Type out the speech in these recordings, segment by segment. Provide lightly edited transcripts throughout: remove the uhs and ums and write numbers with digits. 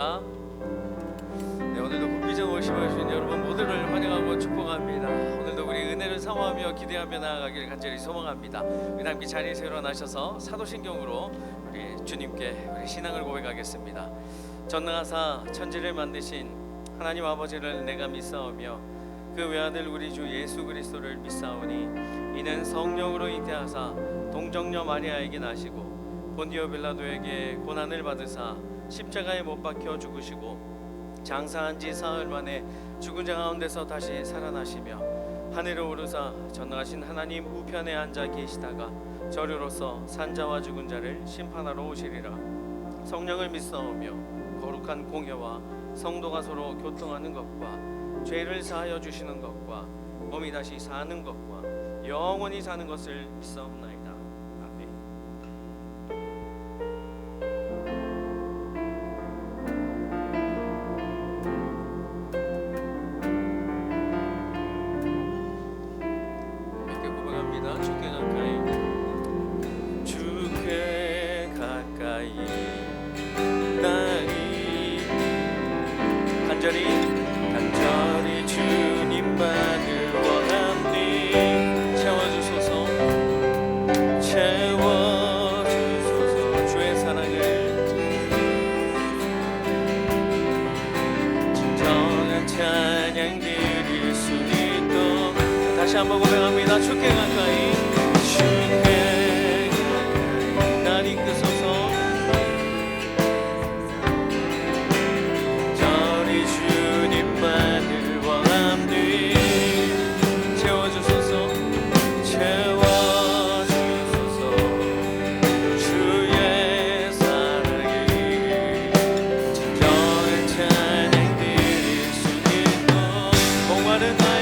네, 오늘도 국비전 월십에 오신 여러분 모두를 환영하고 축복합니다. 오늘도 우리 은혜를 사모하며 기대하며 나아가길 간절히 소망합니다. 우리 함께 자리에서 일어나셔서 사도신경으로 우리 주님께 우리 신앙을 고백하겠습니다. 전능하사 천지를 만드신 하나님 아버지를 내가 믿사오며 그 외아들 우리 주 예수 그리스도를 믿사오니 이는 성령으로 잉태하사 동정녀 마리아에게 나시고 본디오 빌라도에게 고난을 받으사 십자가에 못 박혀 죽으시고 장사한 지 사흘 만에 죽은 자 가운데서 다시 살아나시며 하늘로 오르사 전능하신 하나님 우편에 앉아 계시다가 저리로서 산자와 죽은 자를 심판하러 오시리라. 성령을 믿사오며 거룩한 공회와 성도가 서로 교통하는 것과 죄를 사하여 주시는 것과 몸이 다시 사는 것과 영원히 사는 것을 믿사옵나이다. 주께 가까이 나니 간절히 주님만을 원하니 채워주소서 주의 사랑을 진정한 찬양 드릴 수 있도록 다시 한번 고백합니다. 주께 가까이 날 이끄소서 저리 주님만을 원합니 채워주소서 주의 사랑이 진정한 찬양 드릴 수 있도록 목마른 나의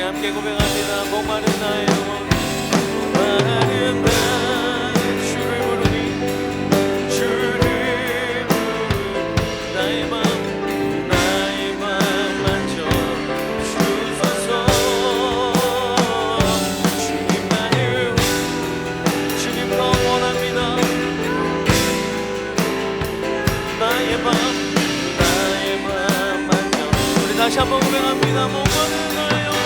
함께 고백합니다. 목마른 나의 영혼 목마른 나의 주를 부르니 나의 맘 만져 주소서 주님 더 원합니다. 나의 맘 만져 우리 다시 한번 고백합니다. 목마른 나의 영혼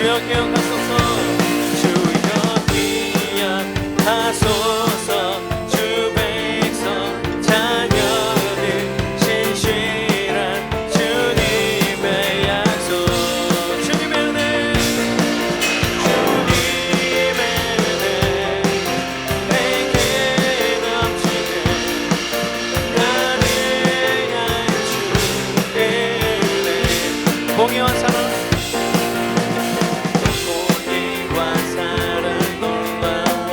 주여 기억하소서. 주여 기억하소서. 주 백성 자녀들 신실한 주님의 약속. 주님의 은혜, 주님의 은혜 내게 넘치네. 나를 향한 주의 은혜. 공의와 사랑, 공의와 사랑 놀라워.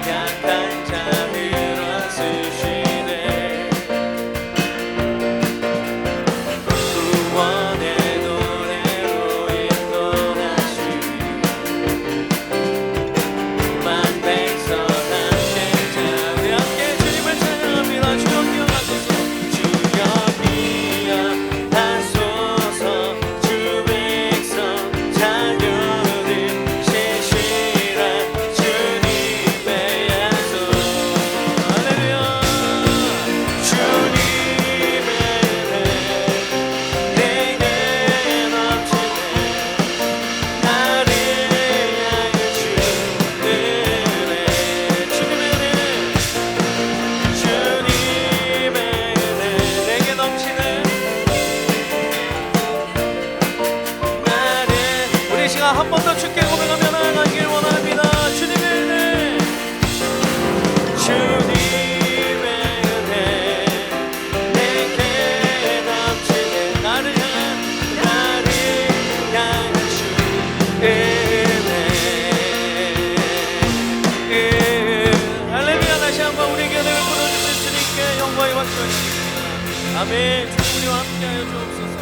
약한 자를 쓰시네. 구원의 노래로 인도하시니 만 백성 함께 자 우리 함께 주님을 찬양합니다. 주여 기억하소서. 주여 기억하소서. 주 백성 자녀들 신실한 주님의 약속. 할렐루야. 주님의 은혜 내게 넘치네. 나를 향해 주는 은혜. 주님의 은혜, 주님의 은혜 내게 넘치네. 나를 우리 시간 한 번 더 주께 고백하며 나아가길 원합니다. 주님의 은혜, 주님의 은혜 내게 넘치네. 나를 향한 주의 은혜. 할렐루야. 다시 한번 우리에게 은혜를 부어주신 주님께 영광의 박수 올립니다. 아멘. 주님 우리와 함께하여 주옵소서.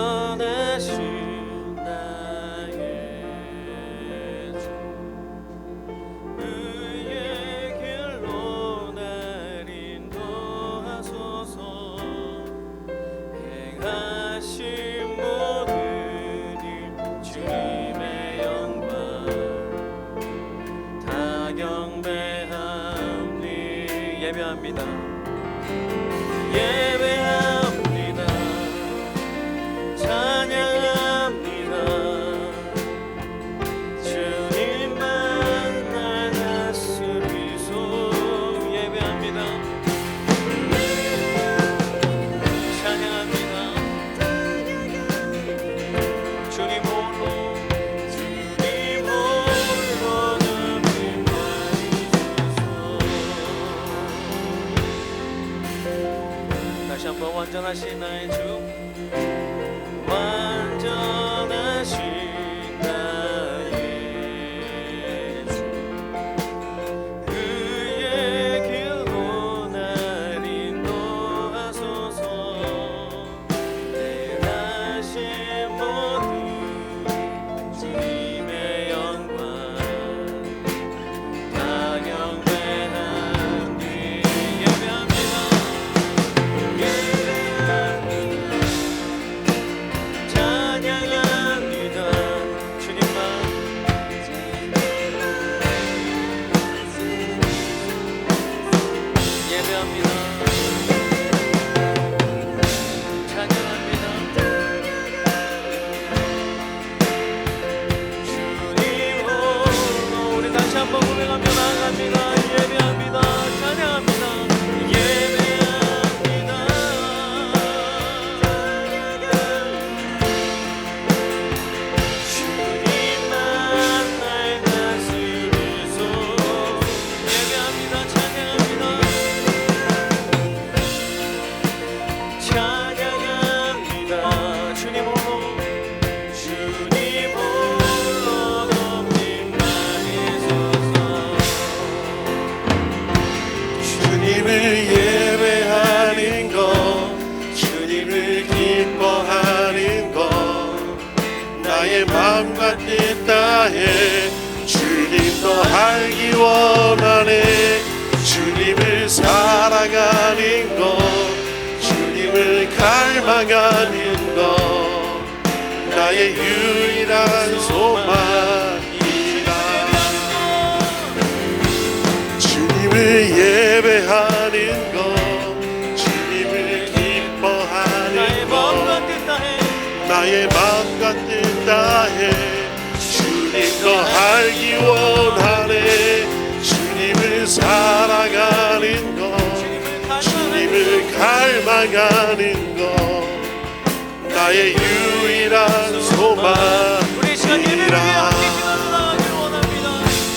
완전하신 나의 주, 의의 길로 날 인도하소서. 행하신 모든 일 주님의 영광 다 경배하니. 예배합니다. 예배합니다. 찬양합니다. 주님만 날 다스리소. 예배합니다. 찬양합니다. 주님 홀로, 주님 홀로 높임 나이소서. 다시 한번 완전하신 나의 주, 완전하신 나의 주, 의의 길로 날 인도하소서. 행하신 모든 주님의 영광 다 경배하니. 예배합니다. 찬양합니다. 주님만 예배합니다. 찬양합니다. 주님 홀로. 우리 다시 한번 고백하며 나아갑니다. 예배합니다. 찬양합니다. 예배합니다. 주님만 날 다스리소. 예배합니다. 찬양합니다. 찬양합니다. 주님 홀로, 주님 홀로 높임 나이소서. 주님을 예배하는 것, 주님을 기뻐하는 것, 나의 마음과 뜻 다해 주님 더 알기 원하네. 주님을 살아가 갈망하는 것 나의 유일한 소망이라. 주님을 예배하는 것 주님을 기뻐하는 것 나의 마음과 뜻 다해 주님 더 알기 원하네. 주님을 사랑하는 것 주님을 갈망하는 것 나의 유일한 소망이라.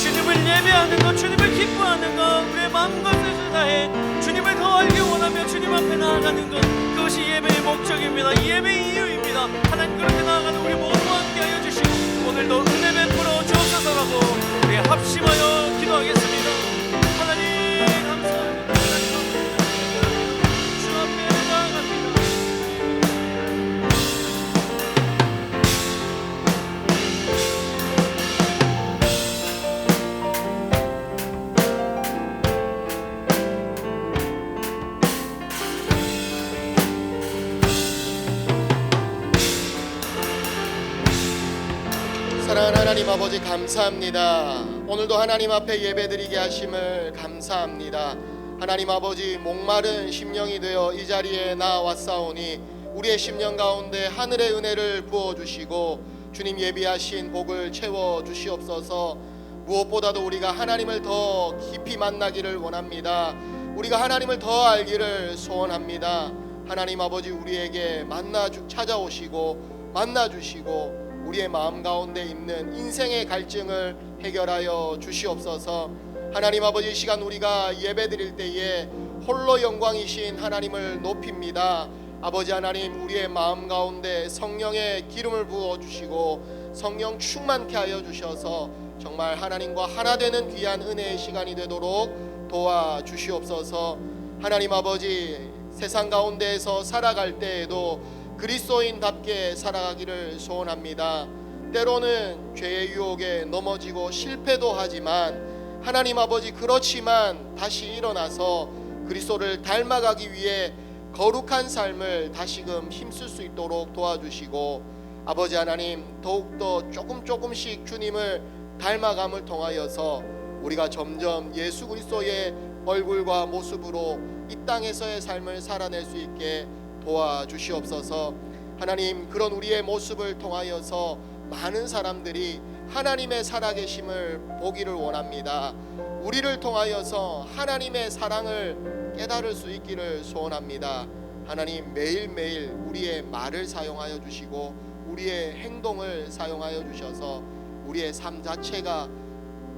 주님을 예배하는 것 주님을 기뻐하는 것 우리의 마음과 뜻을 다해 주님을 더 알기 원하며 주님 앞에 나아가는 것 그것이 예배의 목적입니다. 예배의 이유입니다. 하나님 그렇게 나아가는 우리 모두와 함께하여 주시고 오늘도 은혜 베풀어 주옵소서라고 우리 합심하여 기도하겠습니다. 하나님 감사합니다. 주 앞에 나아갑니다. 사랑하는 하나님 아버지 감사합니다. 오늘도 하나님 앞에 예배드리게 하심을 감사합니다. 하나님 아버지 목마른 심령이 되어 이 자리에 나왔사오니 우리의 심령 가운데 하늘의 은혜를 부어주시고 주님 예비하신 복을 채워주시옵소서. 무엇보다도 우리가 하나님을 더 깊이 만나기를 원합니다. 우리가 하나님을 더 알기를 소원합니다. 하나님 아버지 우리에게 찾아오시고 만나주시고 우리의 마음 가운데 있는 인생의 갈증을 해결하여 주시옵소서. 하나님 아버지 이 시간 우리가 예배드릴 때에 홀로 영광이신 하나님을 높입니다. 아버지 하나님 우리의 마음 가운데 성령의 기름을 부어주시고 성령 충만케 하여 주셔서 정말 하나님과 하나 되는 귀한 은혜의 시간이 되도록 도와주시옵소서. 하나님 아버지 세상 가운데에서 살아갈 때에도 그리스도인답게 살아가기를 소원합니다. 때로는 죄의 유혹에 넘어지고 실패도 하지만 하나님 아버지 그렇지만 다시 일어나서 그리스도를 닮아가기 위해 거룩한 삶을 다시금 힘쓸 수 있도록 도와주시고 아버지 하나님 더욱더 조금씩 주님을 닮아감을 통하여서 우리가 점점 예수 그리스도의 얼굴과 모습으로 이 땅에서의 삶을 살아낼 수 있게 도와주시옵소서. 하나님 그런 우리의 모습을 통하여서 많은 사람들이 하나님의 살아계심을 보기를 원합니다. 우리를 통하여서 하나님의 사랑을 깨달을 수 있기를 소원합니다. 하나님 매일매일 우리의 말을 사용하여 주시고 우리의 행동을 사용하여 주셔서 우리의 삶 자체가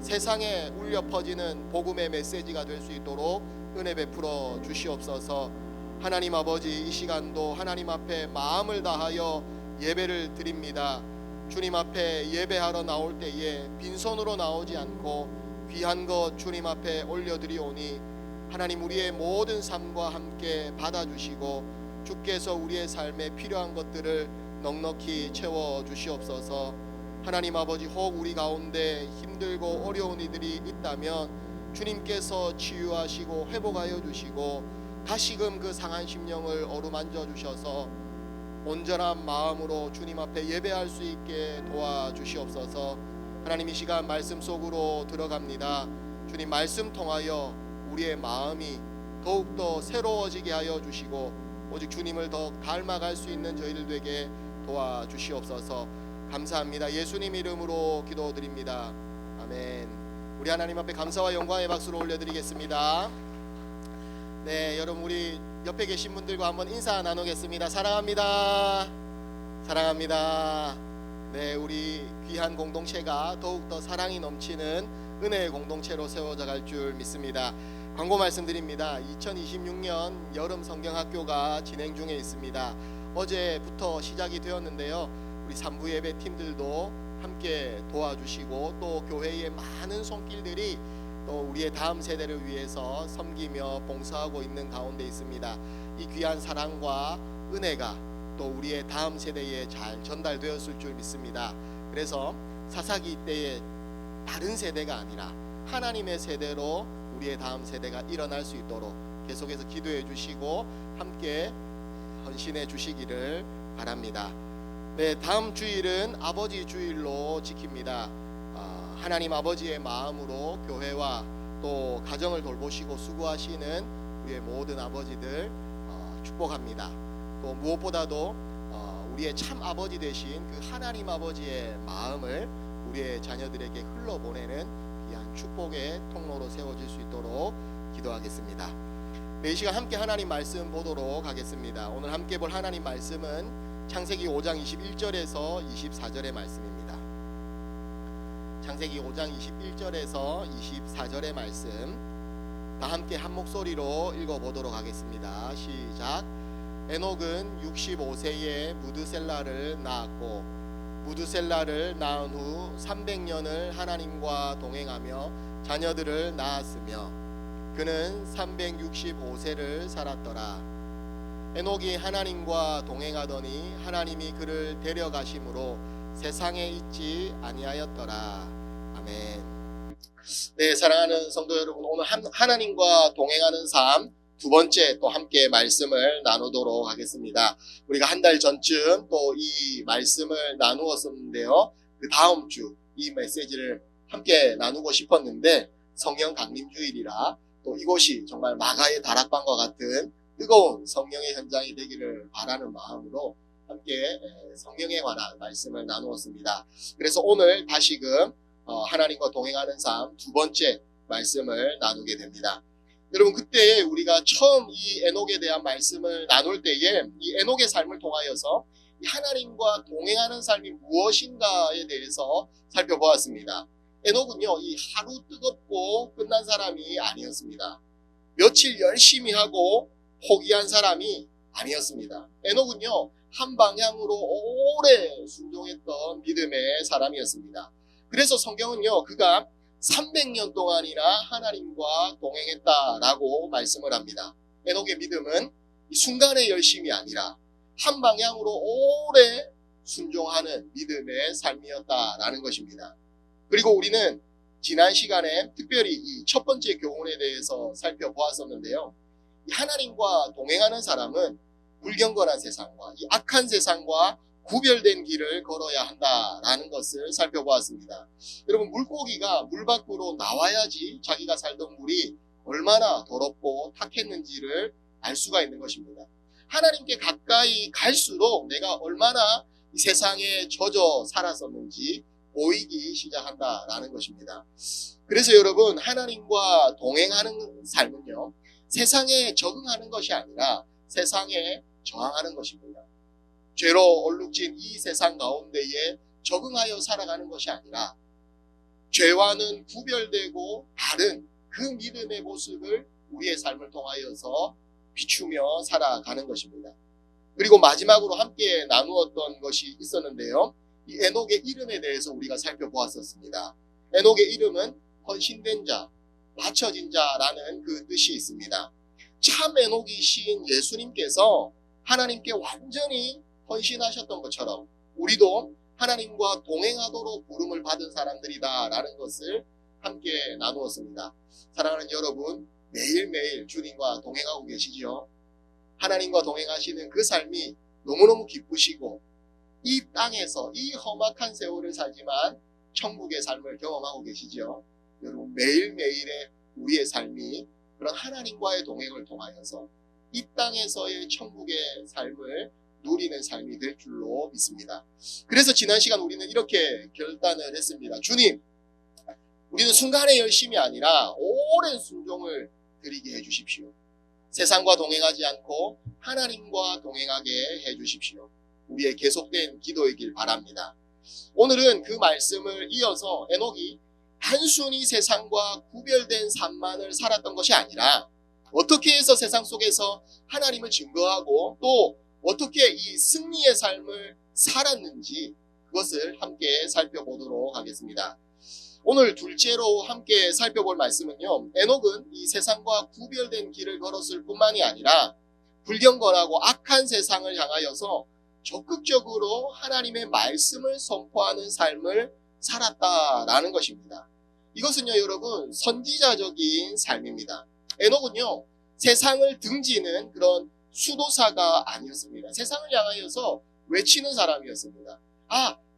세상에 울려 퍼지는 복음의 메시지가 될 수 있도록 은혜 베풀어 주시옵소서. 하나님 아버지 이 시간도 하나님 앞에 마음을 다하여 예배를 드립니다. 주님 앞에 예배하러 나올 때에 빈손으로 나오지 않고 귀한 것 주님 앞에 올려드리오니 하나님 우리의 모든 삶과 함께 받아주시고 주께서 우리의 삶에 필요한 것들을 넉넉히 채워주시옵소서. 하나님 아버지 혹 우리 가운데 힘들고 어려운 이들이 있다면 주님께서 치유하시고 회복하여 주시고 다시금 그 상한 심령을 어루만져 주셔서 온전한 마음으로 주님 앞에 예배할 수 있게 도와주시옵소서. 하나님 이 시간 말씀 속으로 들어갑니다. 주님 말씀 통하여 우리의 마음이 더욱더 새로워지게 하여 주시고 오직 주님을 더 닮아갈 수 있는 저희들 되게 도와주시옵소서. 감사합니다. 예수님 이름으로 기도드립니다. 아멘. 우리 하나님 앞에 감사와 영광의 박수를 올려드리겠습니다. 네, 여러분 우리 옆에 계신 분들과 한번 인사 나누겠습니다. 사랑합니다. 사랑합니다. 네, 우리 귀한 공동체가 더욱더 사랑이 넘치는 은혜의 공동체로 세워져 갈 줄 믿습니다. 광고 말씀드립니다. 2026년 여름 성경학교가 진행 중에 있습니다. 어제부터 시작이 되었는데요. 우리 3부 예배 팀들도 함께 도와주시고 또 교회의 많은 손길들이 또 우리의 다음 세대를 위해서 섬기며 봉사하고 있는 가운데 있습니다. 이 귀한 사랑과 은혜가 또 우리의 다음 세대에 잘 전달되었을 줄 믿습니다. 그래서 사사기 때의 다른 세대가 아니라 하나님의 세대로 우리의 다음 세대가 일어날 수 있도록 계속해서 기도해 주시고 함께 헌신해 주시기를 바랍니다. 네, 다음 주일은 아버지 주일로 지킵니다. 하나님 아버지의 마음으로 교회와 또 가정을 돌보시고 수고하시는 우리의 모든 아버지들 축복합니다. 또 무엇보다도 우리의 참 아버지 되신 그 하나님 아버지의 마음을 우리의 자녀들에게 흘러보내는 귀한 축복의 통로로 세워질 수 있도록 기도하겠습니다. 네, 이 시간 함께 하나님 말씀 보도록 하겠습니다. 오늘 함께 볼 하나님 말씀은 창세기 5장 21절에서 24절의 말씀입니다. 창세기 5장 21절에서 24절의 말씀 다 함께 한 목소리로 읽어보도록 하겠습니다. 시작. 에녹은 65세에 무드셀라를 낳았고 무드셀라를 낳은 후 300년을 하나님과 동행하며 자녀들을 낳았으며 그는 365세를 살았더라. 에녹이 하나님과 동행하더니 하나님이 그를 데려가심으로 세상에 있지 아니하였더라. 아멘. 네, 사랑하는 성도 여러분, 오늘 하나님과 동행하는 삶 두 번째 또 함께 말씀을 나누도록 하겠습니다. 우리가 한 달 전쯤 또 이 말씀을 나누었었는데요. 그 다음 주 이 메시지를 함께 나누고 싶었는데 성령 강림주일이라 또 이곳이 정말 마가의 다락방과 같은 뜨거운 성령의 현장이 되기를 바라는 마음으로 함께 성령에 관한 말씀을 나누었습니다. 그래서 오늘 다시금 하나님과 동행하는 삶 두 번째 말씀을 나누게 됩니다. 여러분, 그때 우리가 처음 이 에녹에 대한 말씀을 나눌 때에 이 에녹의 삶을 통하여서 하나님과 동행하는 삶이 무엇인가에 대해서 살펴보았습니다. 에녹은요, 이 하루 뜨겁고 끝난 사람이 아니었습니다. 며칠 열심히 하고 포기한 사람이 아니었습니다. 에녹은요, 한 방향으로 오래 순종했던 믿음의 사람이었습니다. 그래서 성경은요, 그가 300년 동안이나 하나님과 동행했다라고 말씀을 합니다. 에녹의 믿음은 이 순간의 열심이 아니라 한 방향으로 오래 순종하는 믿음의 삶이었다라는 것입니다. 그리고 우리는 지난 시간에 특별히 이 첫 번째 교훈에 대해서 살펴보았었는데요. 이 하나님과 동행하는 사람은 불경건한 세상과 이 악한 세상과 구별된 길을 걸어야 한다라는 것을 살펴보았습니다. 여러분, 물고기가 물 밖으로 나와야지 자기가 살던 물이 얼마나 더럽고 탁했는지를 알 수가 있는 것입니다. 하나님께 가까이 갈수록 내가 얼마나 이 세상에 젖어 살았었는지 보이기 시작한다라는 것입니다. 그래서 여러분, 하나님과 동행하는 삶은요, 세상에 적응하는 것이 아니라 세상에 저항하는 것입니다. 죄로 얼룩진 이 세상 가운데에 적응하여 살아가는 것이 아니라 죄와는 구별되고 다른 그 믿음의 모습을 우리의 삶을 통하여서 비추며 살아가는 것입니다. 그리고 마지막으로 함께 나누었던 것이 있었는데요. 이 에녹의 이름에 대해서 우리가 살펴보았었습니다. 에녹의 이름은 헌신된 자, 바쳐진 자라는 그 뜻이 있습니다. 참 에녹이신 예수님께서 하나님께 완전히 헌신하셨던 것처럼 우리도 하나님과 동행하도록 부름을 받은 사람들이다라는 것을 함께 나누었습니다. 사랑하는 여러분, 매일매일 주님과 동행하고 계시지요? 하나님과 동행하시는 그 삶이 너무너무 기쁘시고 이 땅에서 이 험악한 세월을 살지만 천국의 삶을 경험하고 계시지요? 여러분, 매일매일의 우리의 삶이 그런 하나님과의 동행을 통하여서 이 땅에서의 천국의 삶을 누리는 삶이 될 줄로 믿습니다. 그래서 지난 시간 우리는 이렇게 결단을 했습니다. 주님, 우리는 순간의 열심이 아니라 오랜 순종을 드리게 해주십시오. 세상과 동행하지 않고 하나님과 동행하게 해주십시오. 우리의 계속된 기도이길 바랍니다. 오늘은 그 말씀을 이어서 에녹이 단순히 세상과 구별된 삶만을 살았던 것이 아니라 어떻게 해서 세상 속에서 하나님을 증거하고 또 어떻게 이 승리의 삶을 살았는지 그것을 함께 살펴보도록 하겠습니다. 오늘 둘째로 함께 살펴볼 말씀은요, 에녹은 이 세상과 구별된 길을 걸었을 뿐만이 아니라 불경건하고 악한 세상을 향하여서 적극적으로 하나님의 말씀을 선포하는 삶을 살았다라는 것입니다. 이것은요, 여러분, 선지자적인 삶입니다. 에녹은요, 세상을 등지는 그런 수도사가 아니었습니다. 세상을 향하여서 외치는 사람이었습니다.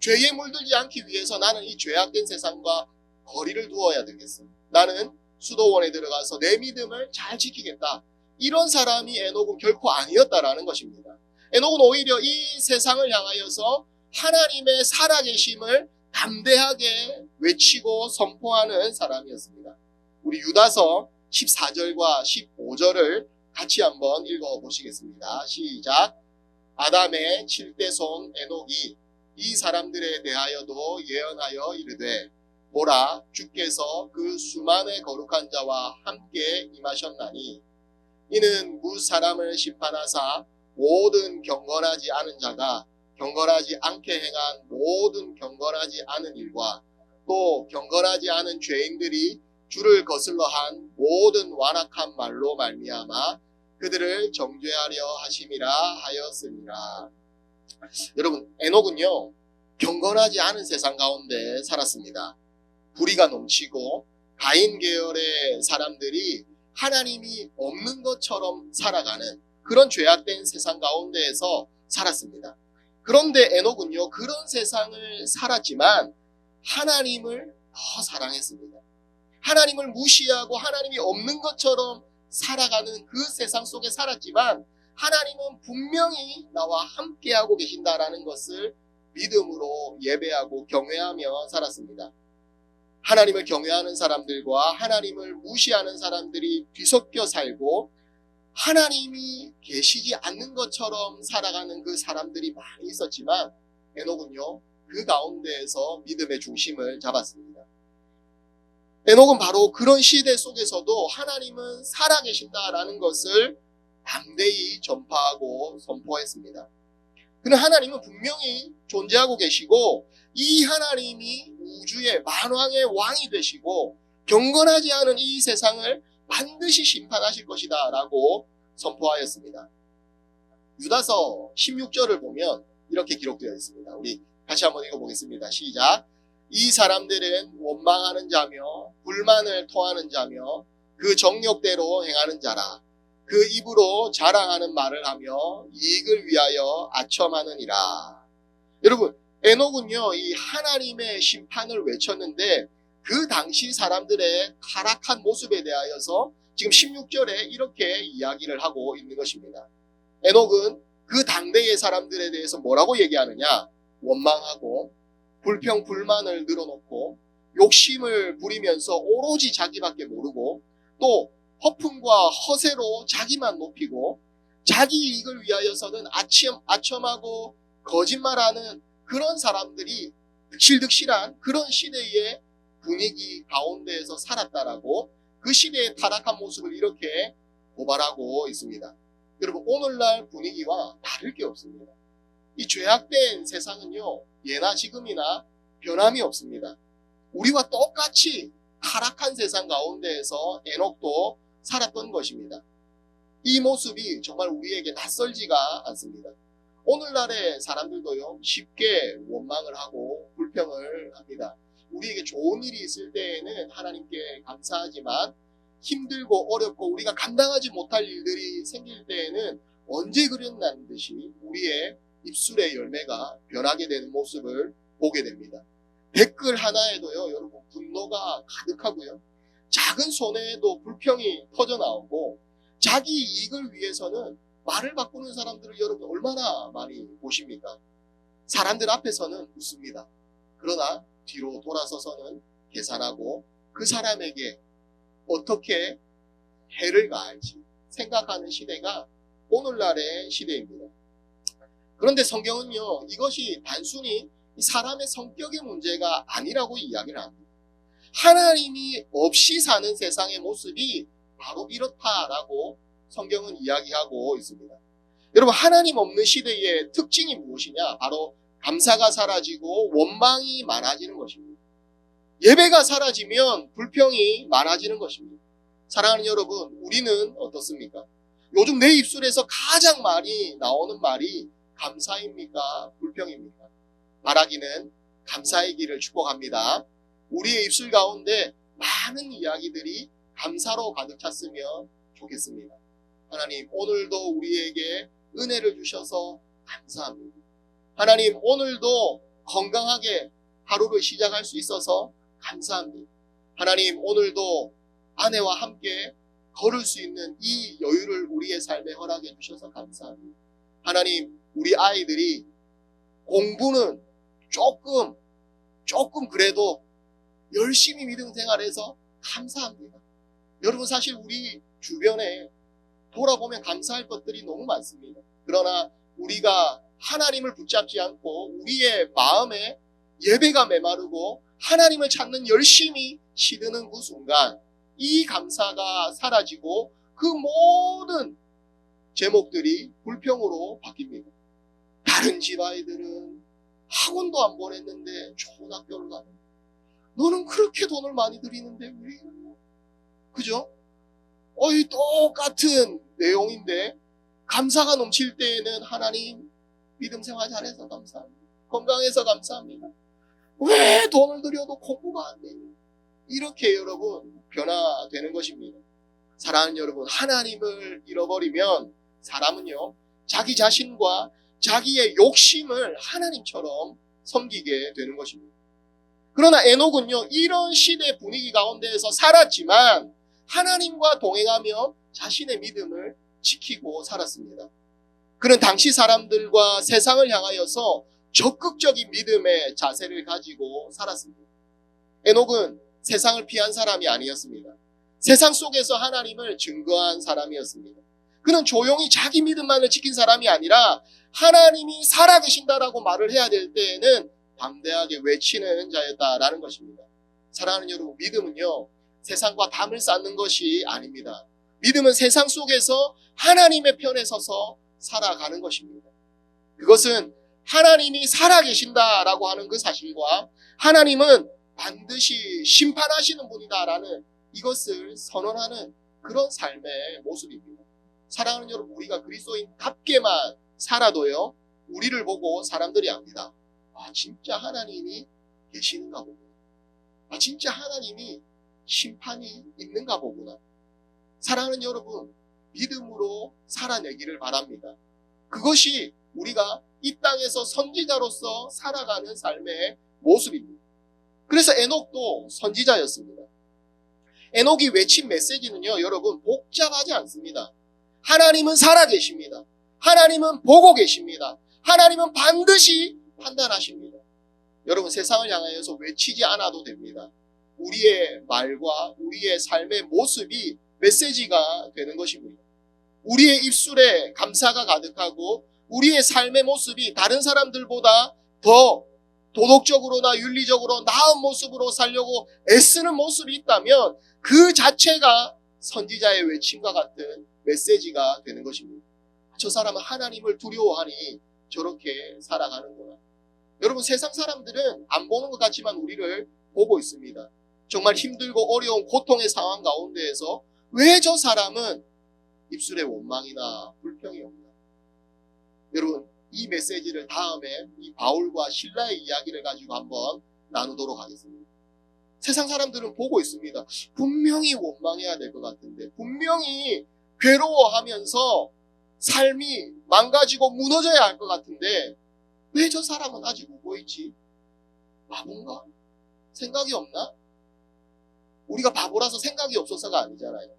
죄에 물들지 않기 위해서 나는 이 죄악된 세상과 거리를 두어야 되겠어. 나는 수도원에 들어가서 내 믿음을 잘 지키겠다. 이런 사람이 에녹은 결코 아니었다라는 것입니다. 에녹은 오히려 이 세상을 향하여서 하나님의 살아계심을 담대하게 외치고 선포하는 사람이었습니다. 우리 유다서 14절과 15절을 같이 한번 읽어보시겠습니다. 시작. 아담의 7대손 에녹이 이 사람들에 대하여도 예언하여 이르되 보라 주께서 그 수만의 거룩한 자와 함께 임하셨나니 이는 무 사람을 심판하사 모든 경건하지 않은 자가 경건하지 않게 행한 모든 경건하지 않은 일과 또 경건하지 않은 죄인들이 주를 거슬러 한 모든 완악한 말로 말미암아 그들을 정죄하려 하심이라 하였으니라. 여러분, 에녹은요 경건하지 않은 세상 가운데 살았습니다. 불의가 넘치고 가인 계열의 사람들이 하나님이 없는 것처럼 살아가는 그런 죄악된 세상 가운데에서 살았습니다. 그런데 에녹은요 그런 세상을 살았지만 하나님을 더 사랑했습니다. 하나님을 무시하고 하나님이 없는 것처럼 살아가는 그 세상 속에 살았지만 하나님은 분명히 나와 함께하고 계신다라는 것을 믿음으로 예배하고 경외하며 살았습니다. 하나님을 경외하는 사람들과 하나님을 무시하는 사람들이 뒤섞여 살고 하나님이 계시지 않는 것처럼 살아가는 그 사람들이 많이 있었지만 에녹은요 그 가운데에서 믿음의 중심을 잡았습니다. 에녹은 바로 그런 시대 속에서도 하나님은 살아계신다라는 것을 담대히 전파하고 선포했습니다. 그는 하나님은 분명히 존재하고 계시고 이 하나님이 우주의 만왕의 왕이 되시고 경건하지 않은 이 세상을 반드시 심판하실 것이다 라고 선포하였습니다. 유다서 16절을 보면 이렇게 기록되어 있습니다. 우리 다시 한번 읽어보겠습니다. 시작. 이 사람들은 원망하는 자며 불만을 토하는 자며 그 정욕대로 행하는 자라. 그 입으로 자랑하는 말을 하며 이익을 위하여 아첨하느니라. 여러분, 에녹은요 이 하나님의 심판을 외쳤는데 그 당시 사람들의 타락한 모습에 대하여서 지금 16절에 이렇게 이야기를 하고 있는 것입니다. 에녹은 그 당대의 사람들에 대해서 뭐라고 얘기하느냐? 원망하고 불평 불만을 늘어놓고 욕심을 부리면서 오로지 자기밖에 모르고 또 허풍과 허세로 자기만 높이고 자기 이익을 위하여서는 아첨하고 거짓말하는 그런 사람들이 득실득실한 그런 시대의 분위기 가운데에서 살았다라고 그 시대의 타락한 모습을 이렇게 고발하고 있습니다. 여러분, 오늘날 분위기와 다를 게 없습니다. 이 죄악된 세상은요 예나 지금이나 변함이 없습니다. 우리와 똑같이 타락한 세상 가운데에서 에녹도 살았던 것입니다. 이 모습이 정말 우리에게 낯설지가 않습니다. 오늘날의 사람들도요 쉽게 원망을 하고 불평을 합니다. 우리에게 좋은 일이 있을 때에는 하나님께 감사하지만 힘들고 어렵고 우리가 감당하지 못할 일들이 생길 때에는 언제 그랬나는 듯이 우리의 입술의 열매가 변하게 되는 모습을 보게 됩니다. 댓글 하나에도요 여러분 분노가 가득하고요 작은 손해에도 불평이 터져나오고 자기 이익을 위해서는 말을 바꾸는 사람들을 여러분 얼마나 많이 보십니까? 사람들 앞에서는 웃습니다. 그러나 뒤로 돌아서서는 계산하고 그 사람에게 어떻게 해를 가할지 생각하는 시대가 오늘날의 시대입니다. 그런데 성경은요 이것이 단순히 사람의 성격의 문제가 아니라고 이야기를 합니다. 하나님이 없이 사는 세상의 모습이 바로 이렇다라고 성경은 이야기하고 있습니다. 여러분, 하나님 없는 시대의 특징이 무엇이냐? 바로 감사가 사라지고 원망이 많아지는 것입니다. 예배가 사라지면 불평이 많아지는 것입니다. 사랑하는 여러분, 우리는 어떻습니까? 요즘 내 입술에서 가장 많이 나오는 말이 감사입니까? 불평입니까? 바라기는 감사이기를 축복합니다. 우리의 입술 가운데 많은 이야기들이 감사로 가득 찼으면 좋겠습니다. 하나님 오늘도 우리에게 은혜를 주셔서 감사합니다. 하나님 오늘도 건강하게 하루를 시작할 수 있어서 감사합니다. 하나님 오늘도 아내와 함께 걸을 수 있는 이 여유를 우리의 삶에 허락해 주셔서 감사합니다. 하나님 우리 아이들이 공부는 조금 그래도 열심히 믿음 생활해서 감사합니다. 여러분 사실 우리 주변에 돌아보면 감사할 것들이 너무 많습니다. 그러나 우리가 하나님을 붙잡지 않고 우리의 마음에 예배가 메마르고 하나님을 찾는 열심히 시드는 그 순간 이 감사가 사라지고 그 모든 제목들이 불평으로 바뀝니다. 다른 집 아이들은 학원도 안 보냈는데 좋은 학교를 가는, 너는 그렇게 돈을 많이 들이는데 우리는 그죠? 이 똑같은 내용인데 감사가 넘칠 때에는 하나님 믿음 생활 잘해서 감사합니다. 건강해서 감사합니다. 왜 돈을 들여도 공부가 안 되니? 이렇게 여러분 변화되는 것입니다. 사랑하는 여러분, 하나님을 잃어버리면 사람은요 자기 자신과 자기의 욕심을 하나님처럼 섬기게 되는 것입니다. 그러나 에녹은요 이런 시대 분위기 가운데에서 살았지만 하나님과 동행하며 자신의 믿음을 지키고 살았습니다. 그는 당시 사람들과 세상을 향하여서 적극적인 믿음의 자세를 가지고 살았습니다. 에녹은 세상을 피한 사람이 아니었습니다. 세상 속에서 하나님을 증거한 사람이었습니다. 그는 조용히 자기 믿음만을 지킨 사람이 아니라 하나님이 살아계신다라고 말을 해야 될 때에는 담대하게 외치는 자였다라는 것입니다. 사랑하는 여러분, 믿음은요 세상과 담을 쌓는 것이 아닙니다. 믿음은 세상 속에서 하나님의 편에 서서 살아가는 것입니다. 그것은 하나님이 살아계신다라고 하는 그 사실과 하나님은 반드시 심판하시는 분이다라는 이것을 선언하는 그런 삶의 모습입니다. 사랑하는 여러분, 우리가 그리스도인답게만 살아도요 우리를 보고 사람들이 압니다. 진짜 하나님이 계시는가 보구나. 진짜 하나님이 심판이 있는가 보구나. 사랑하는 여러분, 믿음으로 살아내기를 바랍니다. 그것이 우리가 이 땅에서 선지자로서 살아가는 삶의 모습입니다. 그래서 에녹도 선지자였습니다. 에녹이 외친 메시지는요 여러분 복잡하지 않습니다. 하나님은 살아계십니다. 하나님은 보고 계십니다. 하나님은 반드시 판단하십니다. 여러분 세상을 향하여서 외치지 않아도 됩니다. 우리의 말과 우리의 삶의 모습이 메시지가 되는 것입니다. 우리의 입술에 감사가 가득하고 우리의 삶의 모습이 다른 사람들보다 더 도덕적으로나 윤리적으로 나은 모습으로 살려고 애쓰는 모습이 있다면 그 자체가 선지자의 외침과 같은 메시지가 되는 것입니다. 저 사람은 하나님을 두려워하니 저렇게 살아가는구나. 여러분 세상 사람들은 안 보는 것 같지만 우리를 보고 있습니다. 정말 힘들고 어려운 고통의 상황 가운데에서 왜 저 사람은 입술에 원망이나 불평이 없나? 여러분 이 메시지를 다음에 이 바울과 실라의 이야기를 가지고 한번 나누도록 하겠습니다. 세상 사람들은 보고 있습니다. 분명히 원망해야 될 것 같은데, 분명히 괴로워하면서 삶이 망가지고 무너져야 할 것 같은데 왜 저 사람은 아직 웃고 있지? 바본가? 생각이 없나? 우리가 바보라서 생각이 없어서가 아니잖아요.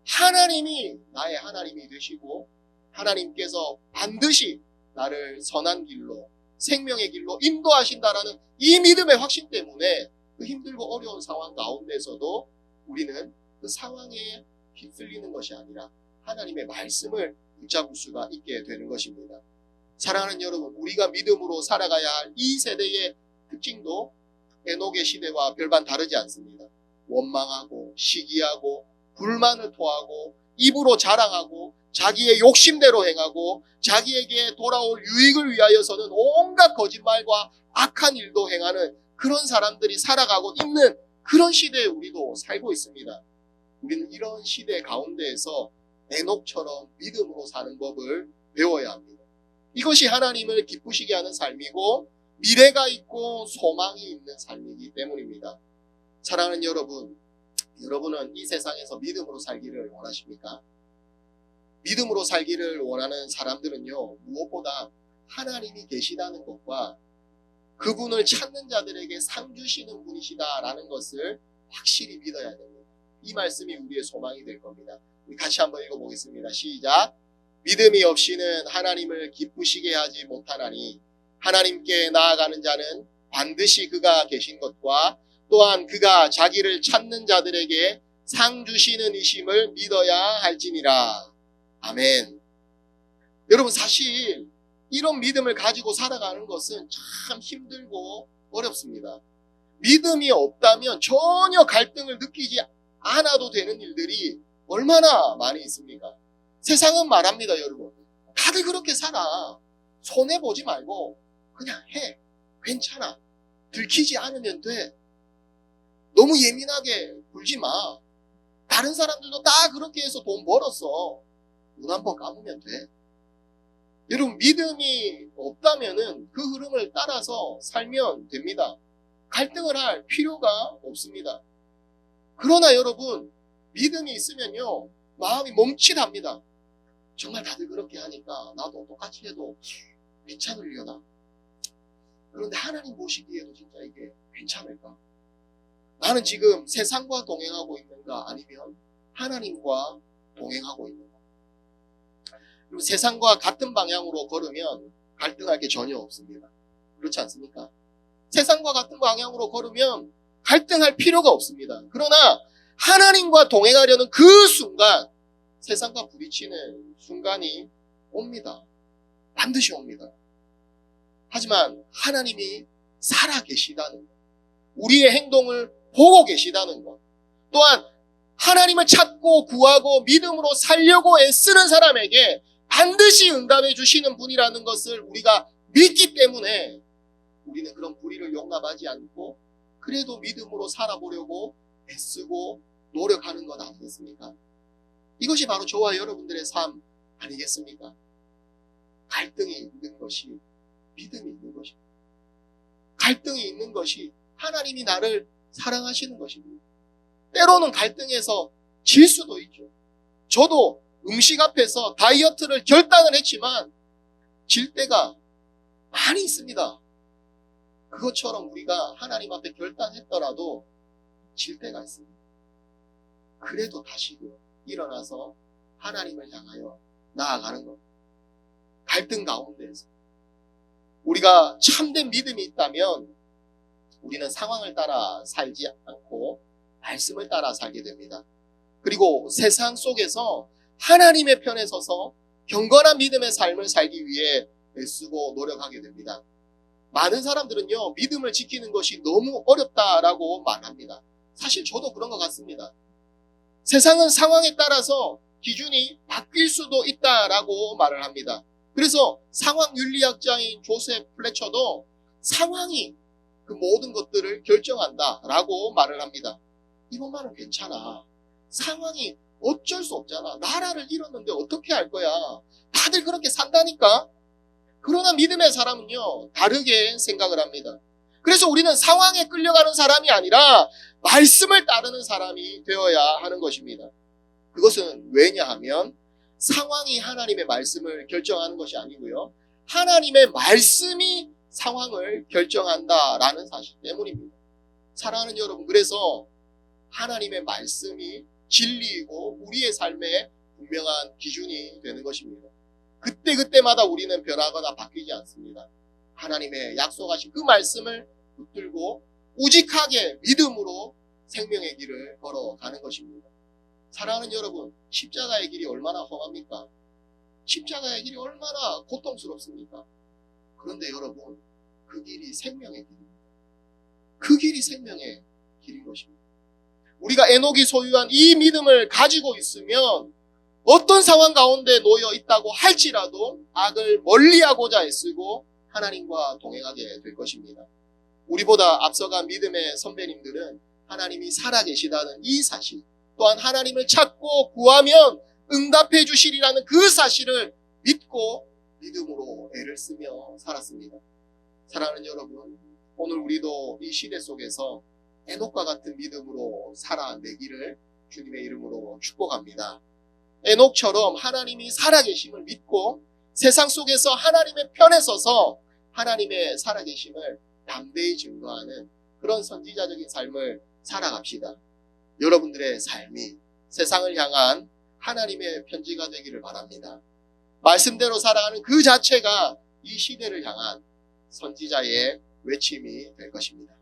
하나님이 나의 하나님이 되시고 하나님께서 반드시 나를 선한 길로, 생명의 길로 인도하신다라는 이 믿음의 확신 때문에 그 힘들고 어려운 상황 가운데서도 우리는 그 상황에 휩쓸리는 것이 아니라 하나님의 말씀을 붙잡을 수가 있게 되는 것입니다. 사랑하는 여러분, 우리가 믿음으로 살아가야 할 이 세대의 특징도 에녹의 시대와 별반 다르지 않습니다. 원망하고 시기하고 불만을 토하고 입으로 자랑하고 자기의 욕심대로 행하고 자기에게 돌아올 유익을 위하여서는 온갖 거짓말과 악한 일도 행하는 그런 사람들이 살아가고 있는 그런 시대에 우리도 살고 있습니다. 우리는 이런 시대 가운데에서 에녹처럼 믿음으로 사는 법을 배워야 합니다. 이것이 하나님을 기쁘시게 하는 삶이고 미래가 있고 소망이 있는 삶이기 때문입니다. 사랑하는 여러분, 여러분은 이 세상에서 믿음으로 살기를 원하십니까? 믿음으로 살기를 원하는 사람들은요, 무엇보다 하나님이 계시다는 것과 그분을 찾는 자들에게 상 주시는 분이시다라는 것을 확실히 믿어야 됩니다. 이 말씀이 우리의 소망이 될 겁니다. 우리 같이 한번 읽어보겠습니다. 시작. 믿음이 없이는 하나님을 기쁘시게 하지 못하나니 하나님께 나아가는 자는 반드시 그가 계신 것과 또한 그가 자기를 찾는 자들에게 상 주시는 이심을 믿어야 할지니라. 아멘. 여러분, 사실 이런 믿음을 가지고 살아가는 것은 참 힘들고 어렵습니다. 믿음이 없다면 전혀 갈등을 느끼지 않아도 되는 일들이 얼마나 많이 있습니까? 세상은 말합니다, 여러분. 다들 그렇게 살아. 손해보지 말고 그냥 해. 괜찮아. 들키지 않으면 돼. 너무 예민하게 굴지 마. 다른 사람들도 다 그렇게 해서 돈 벌었어. 눈 한 번 감으면 돼. 여러분, 믿음이 없다면은 그 흐름을 따라서 살면 됩니다. 갈등을 할 필요가 없습니다. 그러나 여러분, 믿음이 있으면요, 마음이 멈칫합니다. 정말 다들 그렇게 하니까 나도 똑같이 해도 괜찮으려나? 그런데 하나님 보시기에도 진짜 이게 괜찮을까? 나는 지금 세상과 동행하고 있는가? 아니면 하나님과 동행하고 있는가? 그리고 세상과 같은 방향으로 걸으면 갈등할 게 전혀 없습니다. 그렇지 않습니까? 세상과 같은 방향으로 걸으면 갈등할 필요가 없습니다. 그러나 하나님과 동행하려는 그 순간 세상과 부딪히는 순간이 옵니다. 반드시 옵니다. 하지만 하나님이 살아계시다는 것, 우리의 행동을 보고 계시다는 것, 또한 하나님을 찾고 구하고 믿음으로 살려고 애쓰는 사람에게 반드시 응답해 주시는 분이라는 것을 우리가 믿기 때문에 우리는 그런 불의를 용납하지 않고 그래도 믿음으로 살아보려고 애쓰고 노력하는 것 아니겠습니까? 이것이 바로 저와 여러분들의 삶 아니겠습니까? 갈등이 있는 것이 믿음이 있는 것입니다. 갈등이 있는 것이 하나님이 나를 사랑하시는 것입니다. 때로는 갈등에서 질 수도 있죠. 저도 음식 앞에서 다이어트를 결단을 했지만 질 때가 많이 있습니다. 그것처럼 우리가 하나님 앞에 결단했더라도 질 때가 있습니다. 그래도 다시 일어나서 하나님을 향하여 나아가는 것. 갈등 가운데에서 우리가 참된 믿음이 있다면 우리는 상황을 따라 살지 않고 말씀을 따라 살게 됩니다. 그리고 세상 속에서 하나님의 편에 서서 경건한 믿음의 삶을 살기 위해 애쓰고 노력하게 됩니다. 많은 사람들은요, 믿음을 지키는 것이 너무 어렵다라고 말합니다. 사실 저도 그런 것 같습니다. 세상은 상황에 따라서 기준이 바뀔 수도 있다라고 말을 합니다. 그래서 상황 윤리학자인 조셉 플래처도 상황이 그 모든 것들을 결정한다라고 말을 합니다. 이번 말은 괜찮아. 상황이 어쩔 수 없잖아. 나라를 잃었는데 어떻게 할 거야. 다들 그렇게 산다니까. 그러나 믿음의 사람은요, 다르게 생각을 합니다. 그래서 우리는 상황에 끌려가는 사람이 아니라 말씀을 따르는 사람이 되어야 하는 것입니다. 그것은 왜냐하면 상황이 하나님의 말씀을 결정하는 것이 아니고요, 하나님의 말씀이 상황을 결정한다라는 사실 때문입니다. 사랑하는 여러분, 그래서 하나님의 말씀이 진리이고 우리의 삶의 분명한 기준이 되는 것입니다. 그때그때마다 우리는 변하거나 바뀌지 않습니다. 하나님의 약속하신 그 말씀을 붙들고 우직하게 믿음으로 생명의 길을 걸어가는 것입니다. 사랑하는 여러분, 십자가의 길이 얼마나 험합니까? 십자가의 길이 얼마나 고통스럽습니까? 그런데 여러분, 그 길이 생명의 길입니다. 그 길이 생명의 길인 것입니다. 우리가 에녹이 소유한 이 믿음을 가지고 있으면 어떤 상황 가운데 놓여 있다고 할지라도 악을 멀리하고자 애쓰고 하나님과 동행하게 될 것입니다. 우리보다 앞서간 믿음의 선배님들은 하나님이 살아계시다는 이 사실, 또한 하나님을 찾고 구하면 응답해 주시리라는 그 사실을 믿고 믿음으로 애를 쓰며 살았습니다. 사랑하는 여러분, 오늘 우리도 이 시대 속에서 에녹과 같은 믿음으로 살아내기를 주님의 이름으로 축복합니다. 에녹처럼 하나님이 살아계심을 믿고 세상 속에서 하나님의 편에 서서 하나님의 살아계심을 담대히 증거하는 그런 선지자적인 삶을 살아갑시다. 여러분들의 삶이 세상을 향한 하나님의 편지가 되기를 바랍니다. 말씀대로 살아가는 그 자체가 이 시대를 향한 선지자의 외침이 될 것입니다.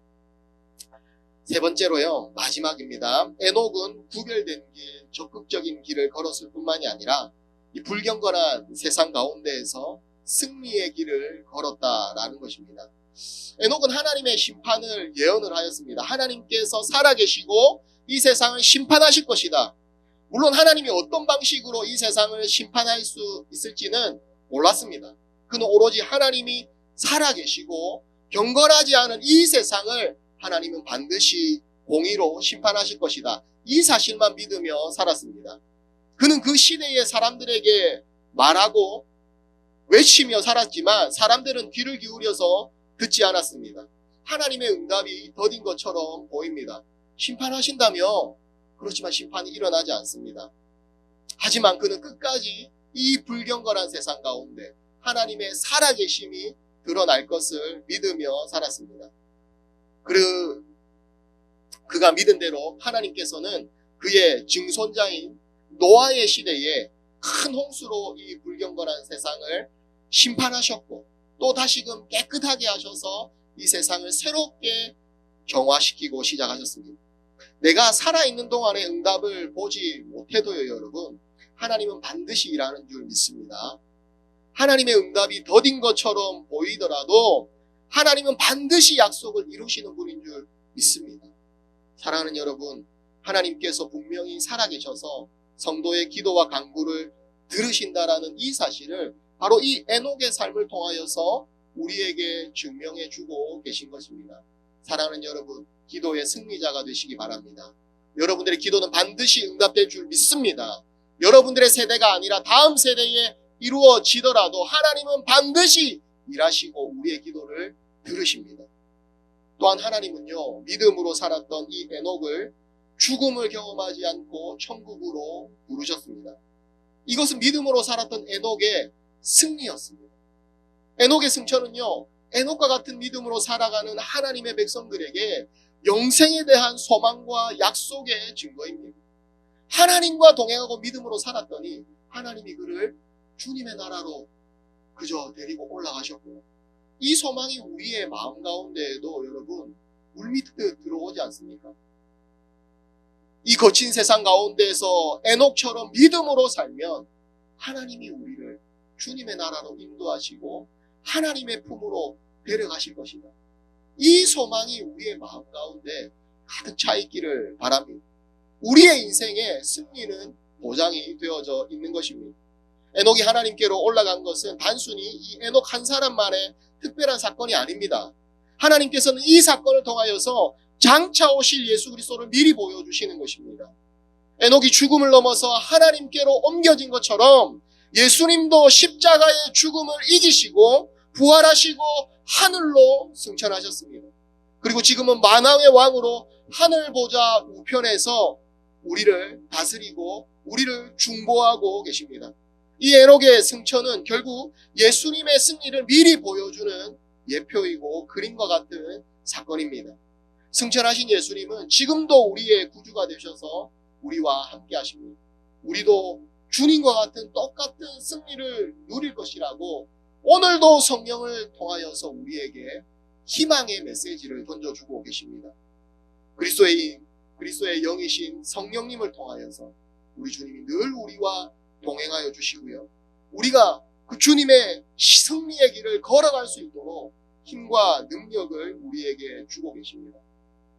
세 번째로요, 마지막입니다. 에녹은 구별된 길, 적극적인 길을 걸었을 뿐만이 아니라 이 불경건한 세상 가운데에서 승리의 길을 걸었다라는 것입니다. 에녹은 하나님의 심판을 예언을 하였습니다. 하나님께서 살아계시고 이 세상을 심판하실 것이다. 물론 하나님이 어떤 방식으로 이 세상을 심판할 수 있을지는 몰랐습니다. 그는 오로지 하나님이 살아계시고 경건하지 않은 이 세상을 하나님은 반드시 공의로 심판하실 것이다. 이 사실만 믿으며 살았습니다. 그는 그 시대의 사람들에게 말하고 외치며 살았지만 사람들은 귀를 기울여서 듣지 않았습니다. 하나님의 응답이 더딘 것처럼 보입니다. 심판하신다며? 그렇지만 심판이 일어나지 않습니다. 하지만 그는 끝까지 이 불경건한 세상 가운데 하나님의 살아계심이 드러날 것을 믿으며 살았습니다. 그가 믿은 대로 하나님께서는 그의 증손자인 노아의 시대에 큰 홍수로 이 불경건한 세상을 심판하셨고 또 다시금 깨끗하게 하셔서 이 세상을 새롭게 정화시키고 시작하셨습니다. 내가 살아있는 동안에 응답을 보지 못해도요, 여러분, 하나님은 반드시 일하는 줄 믿습니다. 하나님의 응답이 더딘 것처럼 보이더라도 하나님은 반드시 약속을 이루시는 분인 줄 믿습니다. 사랑하는 여러분, 하나님께서 분명히 살아계셔서 성도의 기도와 간구를 들으신다라는 이 사실을 바로 이 에녹의 삶을 통하여서 우리에게 증명해 주고 계신 것입니다. 사랑하는 여러분, 기도의 승리자가 되시기 바랍니다. 여러분들의 기도는 반드시 응답될 줄 믿습니다. 여러분들의 세대가 아니라 다음 세대에 이루어지더라도 하나님은 반드시 일하시고 우리의 기도를 들으십니다. 또한 하나님은요, 믿음으로 살았던 이 에녹을 죽음을 경험하지 않고 천국으로 부르셨습니다. 이것은 믿음으로 살았던 에녹의 승리였습니다. 에녹의 승천은요, 에녹과 같은 믿음으로 살아가는 하나님의 백성들에게 영생에 대한 소망과 약속의 증거입니다. 하나님과 동행하고 믿음으로 살았더니 하나님이 그를 주님의 나라로 그저 데리고 올라가셨고요. 이 소망이 우리의 마음 가운데에도 여러분 물밀듯 들어오지 않습니까? 이 거친 세상 가운데에서 에녹처럼 믿음으로 살면 하나님이 우리를 주님의 나라로 인도하시고 하나님의 품으로 데려가실 것이다. 이 소망이 우리의 마음 가운데 가득 차 있기를 바랍니다. 우리의 인생의 승리는 보장이 되어져 있는 것입니다. 에녹이 하나님께로 올라간 것은 단순히 이 에녹 한 사람만의 특별한 사건이 아닙니다. 하나님께서는 이 사건을 통하여서 장차 오실 예수 그리스도를 미리 보여주시는 것입니다. 에녹이 죽음을 넘어서 하나님께로 옮겨진 것처럼 예수님도 십자가의 죽음을 이기시고 부활하시고 하늘로 승천하셨습니다. 그리고 지금은 만왕의 왕으로 하늘 보좌 우편에서 우리를 다스리고 우리를 중보하고 계십니다. 이 에녹의 승천은 결국 예수님의 승리를 미리 보여주는 예표이고 그림과 같은 사건입니다. 승천하신 예수님은 지금도 우리의 구주가 되셔서 우리와 함께 하십니다. 우리도 주님과 같은 똑같은 승리를 누릴 것이라고 오늘도 성령을 통하여서 우리에게 희망의 메시지를 던져주고 계십니다. 그리스도의 영이신 성령님을 통하여서 우리 주님이 늘 우리와 동행하여 주시고요. 우리가 그 주님의 승리의 길을 걸어갈 수 있도록 힘과 능력을 우리에게 주고 계십니다.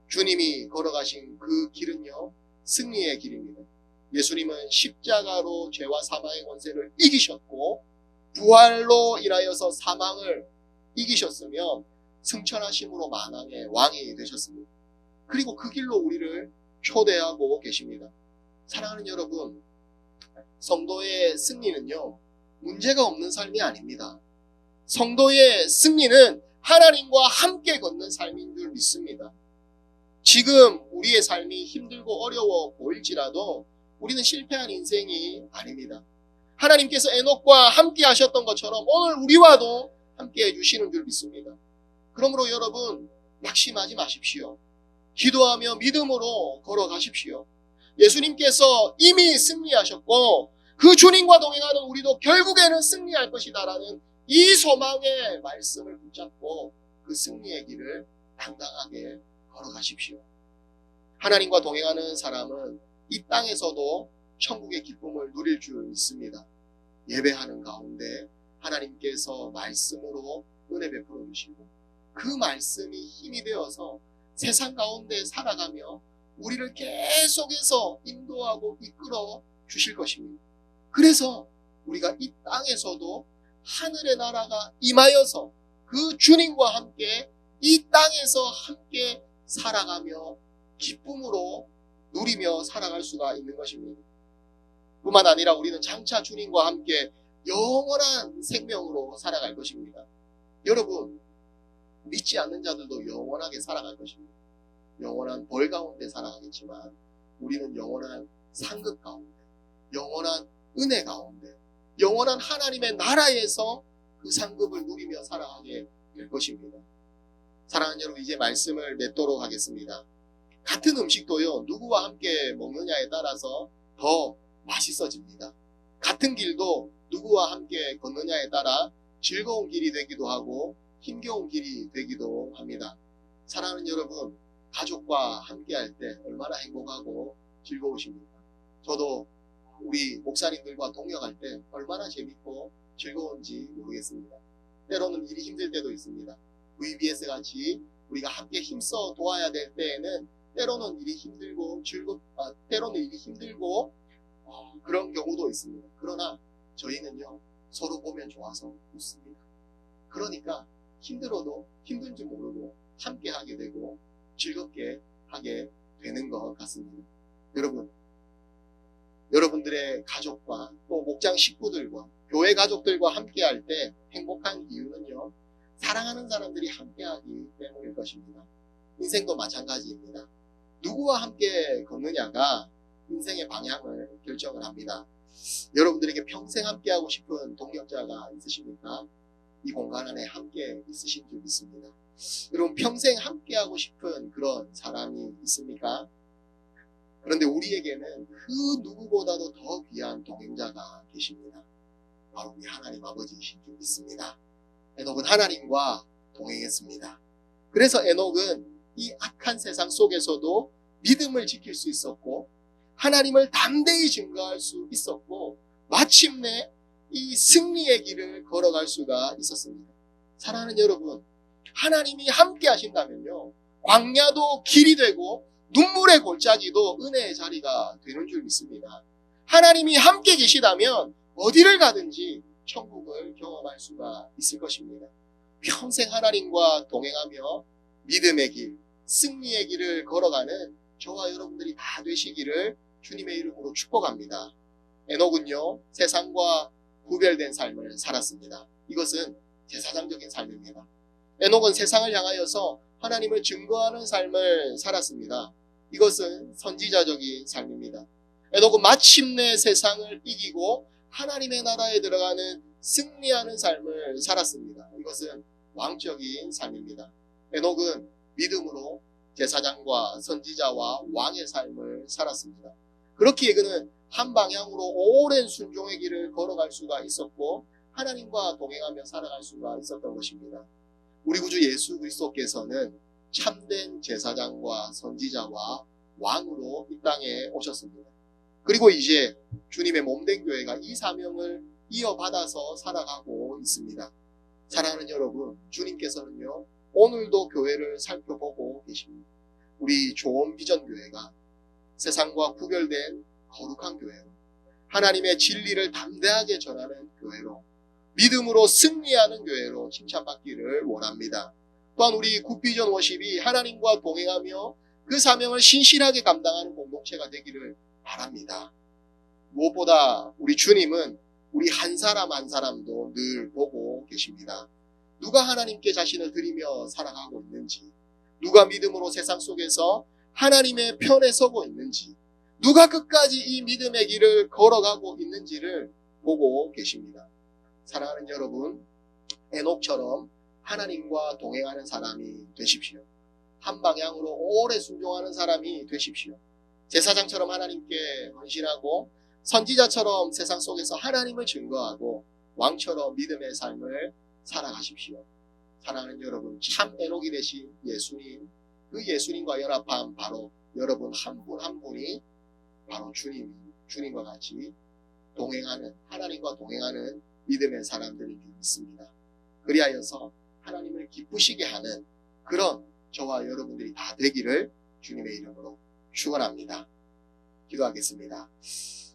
주님이 걸어가신 그 길은요, 승리의 길입니다. 예수님은 십자가로 죄와 사망의 권세를 이기셨고 부활로 인하여서 사망을 이기셨으며 승천하심으로 만왕의 왕이 되셨습니다. 그리고 그 길로 우리를 초대하고 계십니다. 사랑하는 여러분, 성도의 승리는요, 문제가 없는 삶이 아닙니다. 성도의 승리는 하나님과 함께 걷는 삶인 줄 믿습니다. 지금 우리의 삶이 힘들고 어려워 보일지라도 우리는 실패한 인생이 아닙니다. 하나님께서 에녹과 함께 하셨던 것처럼 오늘 우리와도 함께 해주시는 줄 믿습니다. 그러므로 여러분 낙심하지 마십시오. 기도하며 믿음으로 걸어가십시오. 예수님께서 이미 승리하셨고 그 주님과 동행하는 우리도 결국에는 승리할 것이다라는 이 소망의 말씀을 붙잡고 그 승리의 길을 당당하게 걸어가십시오. 하나님과 동행하는 사람은 이 땅에서도 천국의 기쁨을 누릴 줄 믿습니다. 예배하는 가운데 하나님께서 말씀으로 은혜 베풀어 주시고 그 말씀이 힘이 되어서 세상 가운데 살아가며 우리를 계속해서 인도하고 이끌어 주실 것입니다. 그래서 우리가 이 땅에서도 하늘의 나라가 임하여서 그 주님과 함께 이 땅에서 함께 살아가며 기쁨으로 누리며 살아갈 수가 있는 것입니다. 뿐만 아니라 우리는 장차 주님과 함께 영원한 생명으로 살아갈 것입니다. 여러분, 믿지 않는 자들도 영원하게 살아갈 것입니다. 영원한 벌 가운데 살아가겠지만 우리는 영원한 상급 가운데, 영원한 은혜 가운데, 영원한 하나님의 나라에서 그 상급을 누리며 살아가게 될 것입니다. 사랑하는 여러분, 이제 말씀을 맺도록 하겠습니다. 같은 음식도요, 누구와 함께 먹느냐에 따라서 더 맛있어집니다. 같은 길도 누구와 함께 걷느냐에 따라 즐거운 길이 되기도 하고 힘겨운 길이 되기도 합니다. 사랑하는 여러분, 가족과 함께 할 때 얼마나 행복하고 즐거우십니까? 저도 우리 목사님들과 동역할 때 얼마나 재밌고 즐거운지 모르겠습니다. 때로는 일이 힘들 때도 있습니다. VBS 같이 우리가 함께 힘써 도와야 될 때에는 때로는 일이 힘들고 때로는 일이 힘들고 그런 경우도 있습니다. 그러나 저희는요, 서로 보면 좋아서 웃습니다. 그러니까 힘들어도 힘든 줄 모르고 함께 하게 되고 즐겁게 하게 되는 것 같습니다. 여러분들의 가족과 또 목장 식구들과 교회 가족들과 함께 할 때 행복한 이유는요, 사랑하는 사람들이 함께 하기 때문일 것입니다. 인생도 마찬가지입니다. 누구와 함께 걷느냐가 인생의 방향을 결정을 합니다. 여러분들에게 평생 함께하고 싶은 동역자가 있으십니까? 이 공간 안에 함께 있으신 줄 믿습니다. 여러분, 평생 함께하고 싶은 그런 사람이 있습니까? 그런데 우리에게는 그 누구보다도 더 귀한 동행자가 계십니다. 바로 우리 하나님 아버지이신 줄 믿습니다. 에녹은 하나님과 동행했습니다. 그래서 에녹은 이 악한 세상 속에서도 믿음을 지킬 수 있었고 하나님을 담대히 증거할 수 있었고 마침내 이 승리의 길을 걸어갈 수가 있었습니다. 사랑하는 여러분, 하나님이 함께 하신다면요, 광야도 길이 되고 눈물의 골짜기도 은혜의 자리가 되는 줄 믿습니다. 하나님이 함께 계시다면 어디를 가든지 천국을 경험할 수가 있을 것입니다. 평생 하나님과 동행하며 믿음의 길, 승리의 길을 걸어가는 저와 여러분들이 다 되시기를 주님의 이름으로 축복합니다. 에녹은요, 세상과 구별된 삶을 살았습니다. 이것은 제사장적인 삶입니다. 에녹은 세상을 향하여서 하나님을 증거하는 삶을 살았습니다. 이것은 선지자적인 삶입니다. 에녹은 마침내 세상을 이기고 하나님의 나라에 들어가는 승리하는 삶을 살았습니다. 이것은 왕적인 삶입니다. 에녹은 믿음으로 제사장과 선지자와 왕의 삶을 살았습니다. 그렇기에 그는 한 방향으로 오랜 순종의 길을 걸어갈 수가 있었고 하나님과 동행하며 살아갈 수가 있었던 것입니다. 우리 구주 예수 그리스도께서는 참된 제사장과 선지자와 왕으로 이 땅에 오셨습니다. 그리고 이제 주님의 몸된 교회가 이 사명을 이어받아서 살아가고 있습니다. 사랑하는 여러분, 주님께서는요, 오늘도 교회를 살펴보고 계십니다. 우리 좋은 비전 교회가 세상과 구별된 거룩한 교회로, 하나님의 진리를 담대하게 전하는 교회로, 믿음으로 승리하는 교회로 칭찬받기를 원합니다. 또한 우리 굿비전 워십이 하나님과 동행하며 그 사명을 신실하게 감당하는 공동체가 되기를 바랍니다. 무엇보다 우리 주님은 우리 한 사람 한 사람도 늘 보고 계십니다. 누가 하나님께 자신을 드리며 살아가고 있는지, 누가 믿음으로 세상 속에서 하나님의 편에 서고 있는지, 누가 끝까지 이 믿음의 길을 걸어가고 있는지를 보고 계십니다. 사랑하는 여러분, 에녹처럼 하나님과 동행하는 사람이 되십시오. 한 방향으로 오래 순종하는 사람이 되십시오. 제사장처럼 하나님께 헌신하고 선지자처럼 세상 속에서 하나님을 증거하고 왕처럼 믿음의 삶을 살아가십시오. 사랑하는 여러분, 참 에녹이 되신 예수님, 그 예수님과 연합한 바로 여러분 한 분 한 분이 바로 주님과 같이 동행하는, 하나님과 동행하는 믿음의 사람들이 믿습니다. 그리하여서 하나님을 기쁘시게 하는 그런 저와 여러분들이 다 되기를 주님의 이름으로 축원합니다. 기도하겠습니다.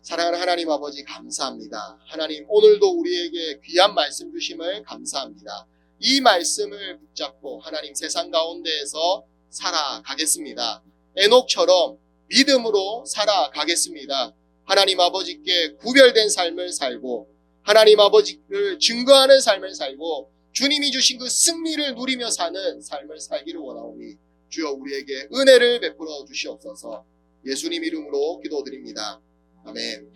사랑하는 하나님 아버지, 감사합니다. 하나님, 오늘도 우리에게 귀한 말씀 주심을 감사합니다. 이 말씀을 붙잡고 하나님 세상 가운데에서 살아가겠습니다. 에녹처럼 믿음으로 살아가겠습니다. 하나님 아버지께 구별된 삶을 살고 하나님 아버지를 증거하는 삶을 살고 주님이 주신 그 승리를 누리며 사는 삶을 살기를 원하오니 주여 우리에게 은혜를 베풀어 주시옵소서. 예수님 이름으로 기도드립니다. 아멘.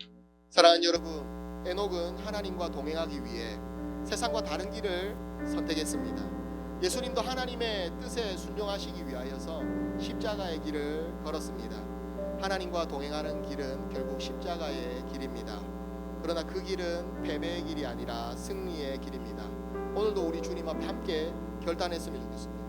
사랑하는 여러분, 에녹은 하나님과 동행하기 위해 세상과 다른 길을 선택했습니다. 예수님도 하나님의 뜻에 순종하시기 위하여서 십자가의 길을 걸었습니다. 하나님과 동행하는 길은 결국 십자가의 길입니다. 그러나 그 길은 패배의 길이 아니라 승리의 길입니다. 오늘도 우리 주님 앞에 함께 결단했으면 좋겠습니다.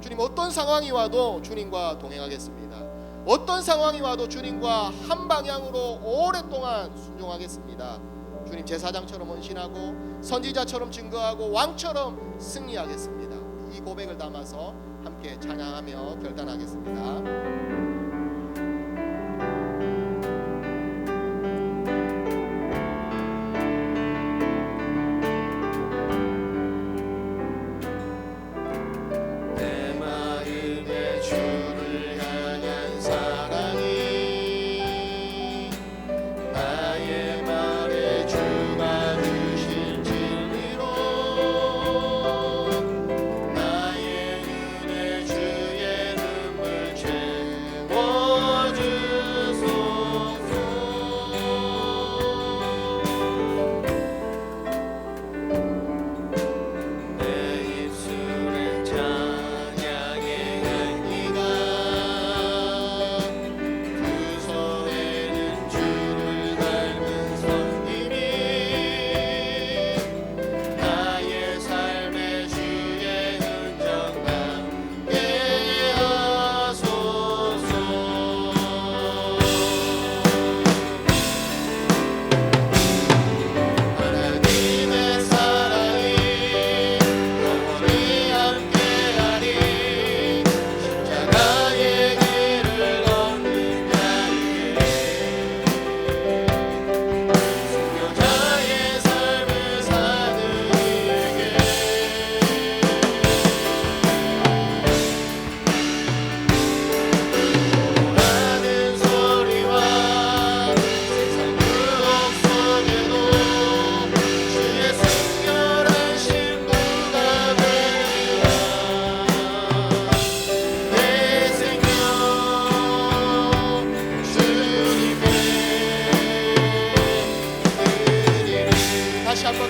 주님, 어떤 상황이 와도 주님과 동행하겠습니다. 어떤 상황이 와도 주님과 한 방향으로 오랫동안 순종하겠습니다. 주님, 제사장처럼 헌신하고 선지자처럼 증거하고 왕처럼 승리하겠습니다. 이 고백을 담아서 함께 찬양하며 결단하겠습니다.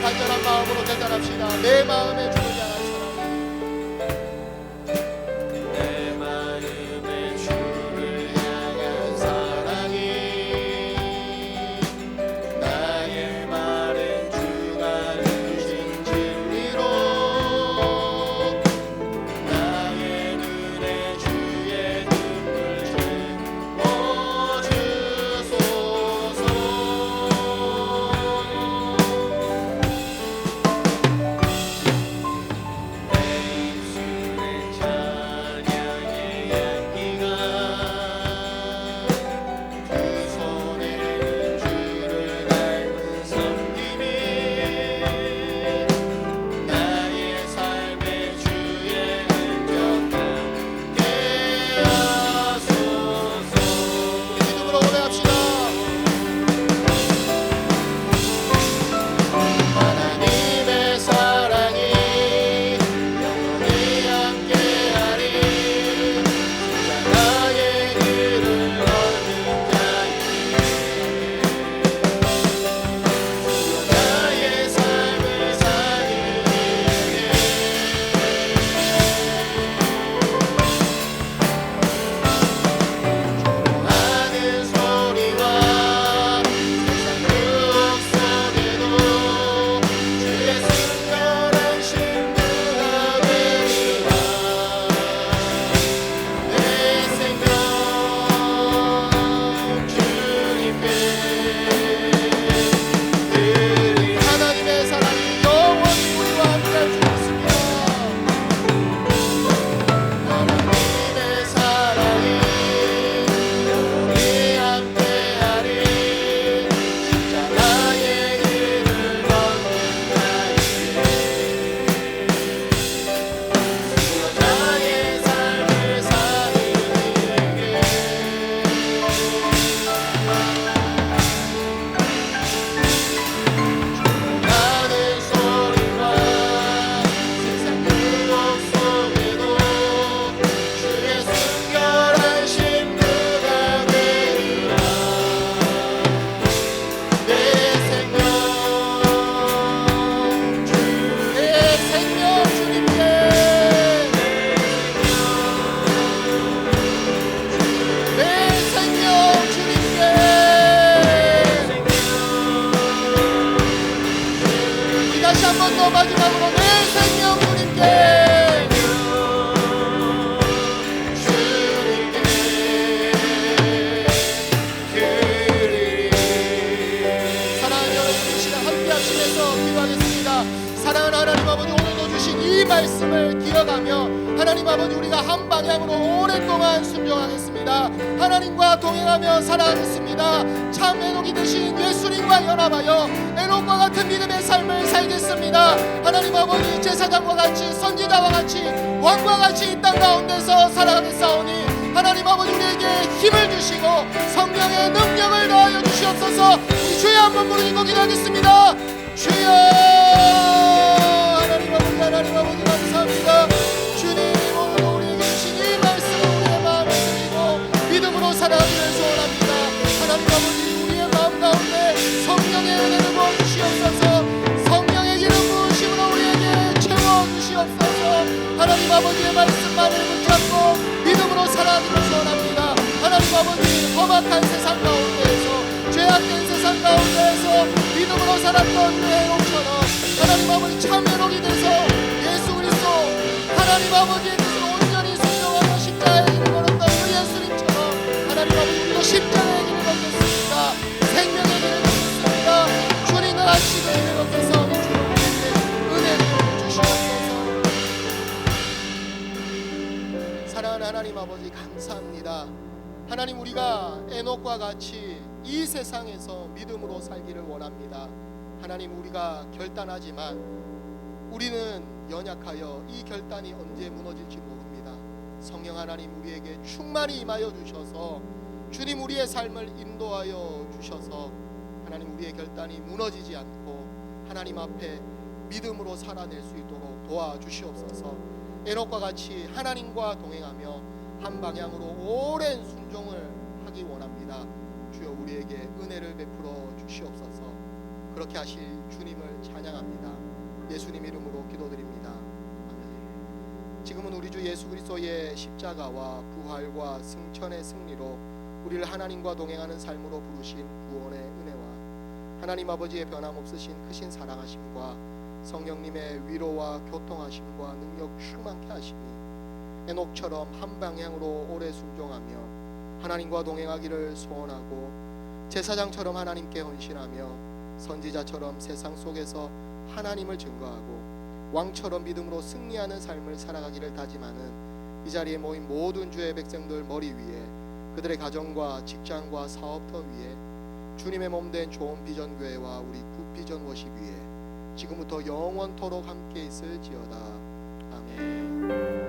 간절한 마음으로 대단합시다. 내 마음에 주를 향한 사랑이, 내 마음에 주를 향한 사랑이, 나의 말은 주가 주신 진리로, 나의 눈에 주의 눈물 채워주소서. 다시 한 번 더 마지막으로 내 생명 주님께 드리리. 사랑하는 여러분, 이 시간 함께 하시면서 기도하겠습니다. 사랑하는 하나님 아버지, 오늘도 주신 이 말씀을 기억하며 하나님 아버지, 우리가 한 방향으로 오랫동안 순종하겠습니다. 하나님과 동행하며 살아가겠습니다. 참 에녹이 되신 예수님과 연합하여 에녹과 같은 믿음의 삶을 살겠습니다. 하나님 아버지, 제사장과 같이 선지자와 같이 왕과 같이 이 땅 가운데서 살아가겠사오니 하나님 아버지, 우리에게 힘을 주시고 성령의 능력을 더하여 주시옵소서. 우리 주여 한번 부르짖고 기도하겠습니다. 주여. 하나님 아버지, 하나님 아버지 감사합니다. 주님, 오늘도 우리에게 주신 이 말씀을 우리의 마음에 드리고 믿음으로 살아가기를 소원합니다. 하나님 아버지, 우리의 마음 가운데 성령의 은혜를 부어주시옵소서. 성령의 기름 부으심으로 우리에게 채워주시옵소서. 하나님 아버지의 말씀만을 붙잡고 믿음으로 살아가기를 소원합니다. 하나님 아버지, 험악한 세상 가운데에서, 죄악된 세상 가운데에서 믿음으로 살았던 에녹처럼 하나님 아버지, 참 에녹이 돼서 예수 그리스도 하나님 아버지의 뜻을 온전히 순종하며 십자가의 길을 걸었던 그 예수님처럼 하나님 아버지, 우리도 십자가의 길을 걷겠습니다. 생명의 길을 걷겠습니다. 주님을 아시고 길을 걷겠사 오니 주님 우리에게 은혜를 주시옵소서. 사랑하는 하나님 아버지 감사합니다. 하나님, 우리가 에녹과 같이 이 세상에서 믿음으로 살기를 원합니다. 하나님, 우리가 결단하지만 우리는 연약하여 이 결단이 언제 무너질지 모릅니다. 성령 하나님, 우리에게 충만히 임하여 주셔서 주님 우리의 삶을 인도하여 주셔서 하나님 우리의 결단이 무너지지 않고 하나님 앞에 믿음으로 살아낼 수 있도록 도와주시옵소서. 에녹과 같이 하나님과 동행하며 한 방향으로 오랜 순종을 하기 원합니다. 주여, 우리에게 은혜를 베풀어 주시옵소서. 그렇게 하실 주님을 찬양합니다. 예수님 이름으로 기도드립니다. 아멘. 지금은 우리 주 예수 그리스도의 십자가와 부활과 승천의 승리로 우리를 하나님과 동행하는 삶으로 부르신 구원의 은혜와 하나님 아버지의 변함없으신 크신 사랑하심과 성령님의 위로와 교통하심과 능력 충만케 하시니 에녹처럼 한 방향으로 오래 순종하며 하나님과 동행하기를 소원하고 제사장처럼 하나님께 헌신하며 선지자처럼 세상 속에서 하나님을 증거하고 왕처럼 믿음으로 승리하는 삶을 살아가기를 다짐하는 이 자리에 모인 모든 주의 백성들 머리 위에, 그들의 가정과 직장과 사업터 위에 주님의 몸된 좋은 비전교회와 우리 굿비전 워십 위에 지금부터 영원토록 함께 있을지어다. 아멘.